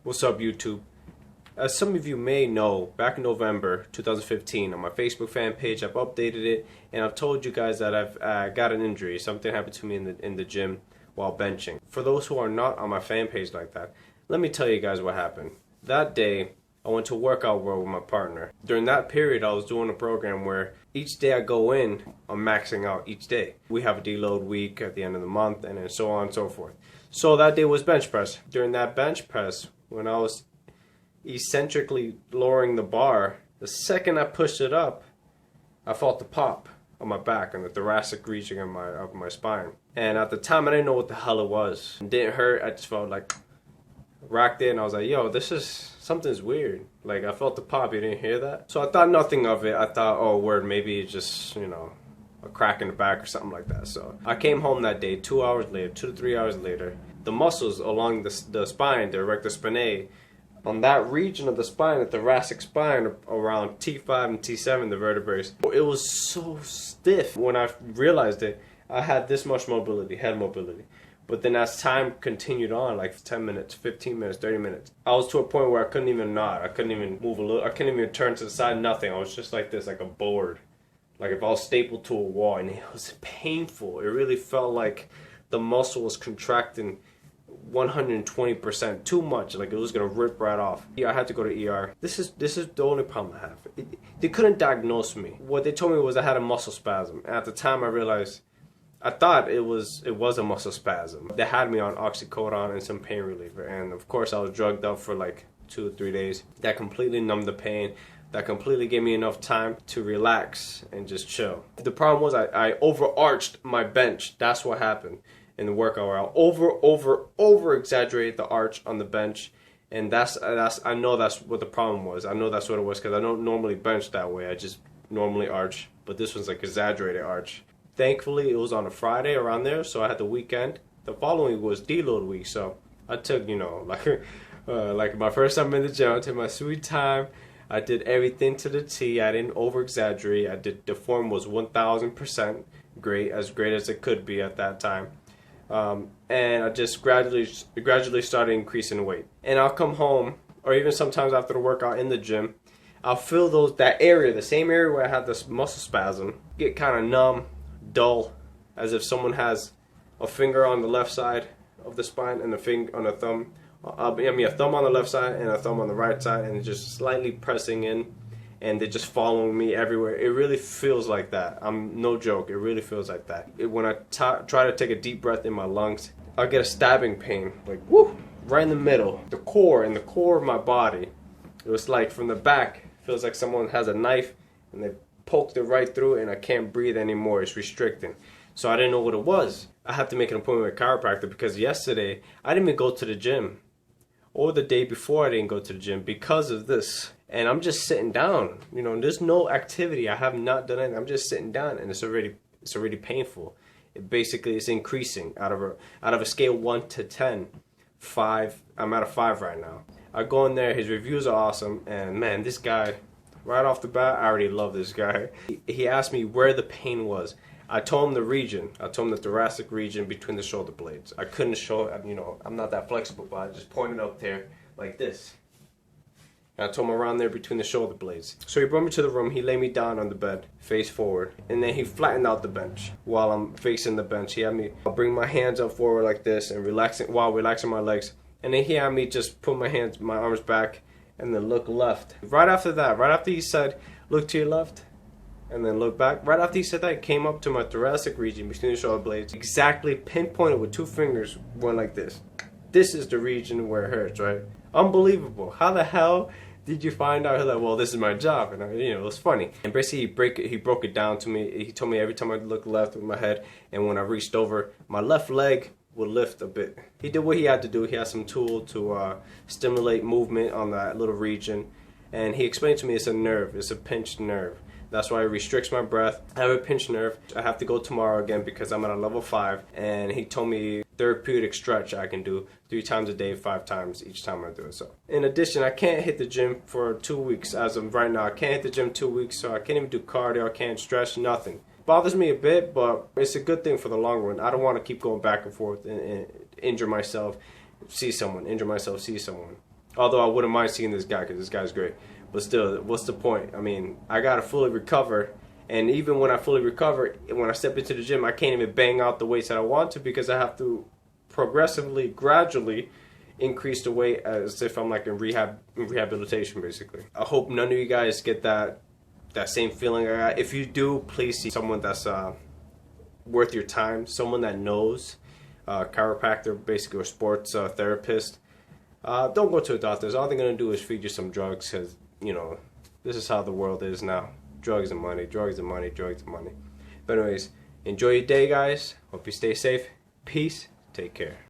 What's up, YouTube? As some of you may know, back in November 2015 on my Facebook fan page, I've updated it and I've told you guys that I've got an injury. Something happened to me in the gym while benching. For those who are not on my fan page like that, let me tell you guys what happened. That day, I went to Workout World with my partner. During that period, I was doing a program where each day I go in, I'm maxing out each day. We have a deload week at the end of the month, and then so on and so forth. So that day was bench press. During that bench press, when I was eccentrically lowering the bar, the second I pushed it up, I felt the pop on my back and the thoracic region of my spine. And at the time, I didn't know what the hell it was. It didn't hurt. I just felt like racked it, and I was like, yo, something's weird. Like, I felt the pop. You didn't hear that? So I thought nothing of it. I thought, oh, word, maybe it's just, a crack in the back or something like that. So I came home that day, 2 hours later, 2 to 3 hours later. The muscles along the spine, the erector spinae, on that region of the spine, the thoracic spine, around T5 and T7, the vertebrae, it was so stiff. When I realized it, I had this much mobility, head mobility. But then as time continued on, like 10 minutes, 15 minutes, 30 minutes, I was to a point where I couldn't even nod. I couldn't even move a little. I couldn't even turn to the side, nothing. I was just like this, like a board. Like if I was stapled to a wall, and it was painful. It really felt like the muscle was contracting 120%, too much, like it was gonna rip right off. Yeah, I had to go to ER. This is the only problem I have. They couldn't diagnose me. What they told me was I had a muscle spasm. And at the time, I realized, I thought it was a muscle spasm. They had me on oxycodone and some pain reliever, and of course I was drugged up for like 2 or 3 days. That completely numbed the pain. That completely gave me enough time to relax and just chill. The problem was I overarched my bench. That's what happened in the workout where I over exaggerated the arch on the bench, and I know that's what the problem was. I know that's what it was because I don't normally bench that way. I just normally arch, but this one's like exaggerated arch. Thankfully, it was on a Friday around there, so I had the weekend. The following week was deload week, so I took, like my first time in the gym, I took my sweet time. I did everything to the T. I didn't over exaggerate. The form was 1000% great as it could be at that time. And I just gradually started increasing weight. And I'll come home, or even sometimes after the workout in the gym, I'll feel that area, the same area where I had this muscle spasm, get kind of numb, dull, as if someone has a finger on the left side of the spine and a finger on a thumb. A thumb on the left side and a thumb on the right side, and just slightly pressing in, and they're just following me everywhere. It really feels like that. I'm no joke. It really feels like that. When I try to take a deep breath in my lungs, I'll get a stabbing pain, like whoo, right in the middle, the core of my body. It was like from the back. It feels like someone has a knife and they poked it right through it, and I can't breathe anymore. It's restricting. So I didn't know what it was. I had to make an appointment with a chiropractor because yesterday I didn't even go to the gym. Or the day before I didn't go to the gym because of this. And I'm just sitting down. There's no activity. I have not done anything. I'm just sitting down, and it's already painful. It's increasing out of a scale 1 to 10. 5. I'm at a 5 right now. I go in there. His reviews are awesome, and man, this guy, right off the bat, I already love this guy. He asked me where the pain was. I told him the region. I told him the thoracic region between the shoulder blades. I couldn't show it, I'm not that flexible, but I just pointed up there like this. And I told him around there between the shoulder blades. So he brought me to the room. He laid me down on the bed, face forward. And then he flattened out the bench while I'm facing the bench. He had me bring my hands up forward like this and relaxing my legs. And then he had me just put my arms back and then look left. Right after he said, look to your left, and then look back. Right after he said that, it came up to my thoracic region between the shoulder blades. Exactly pinpointed with 2 fingers, went like this. This is the region where it hurts, right? Unbelievable. How the hell did you find out? Like, well, this is my job, and it was funny. And basically, he broke it down to me. He told me every time I looked left with my head, and when I reached over, my left leg would lift a bit. He did what he had to do. He had some tool to stimulate movement on that little region, and he explained to me it's a nerve. It's a pinched nerve. That's why it restricts my breath. I have a pinched nerve. I have to go tomorrow again because I'm at a level 5. And he told me therapeutic stretch I can do 3 times a day, 5 times each time I do it. So, in addition, I can't hit the gym for 2 weeks as of right now. I can't hit the gym 2 weeks, so I can't even do cardio. I can't stretch, nothing. Bothers me a bit, but it's a good thing for the long run. I don't want to keep going back and forth and injure myself, see someone, injure myself, see someone. Although I wouldn't mind seeing this guy because this guy's great. But still, what's the point? I mean, I gotta fully recover. And even when I fully recover, when I step into the gym, I can't even bang out the weights that I want to because I have to progressively, gradually increase the weight as if I'm like in rehabilitation, basically. I hope none of you guys get that same feeling I got. If you do, please see someone that's worth your time, someone that knows, chiropractor, basically, or sports therapist. Don't go to a doctor. All they're gonna do is feed you some drugs, because you know this is how the world is now. Drugs and money, drugs and money, drugs and money. But anyways, enjoy your day, guys. Hope you stay safe. Peace. Take care.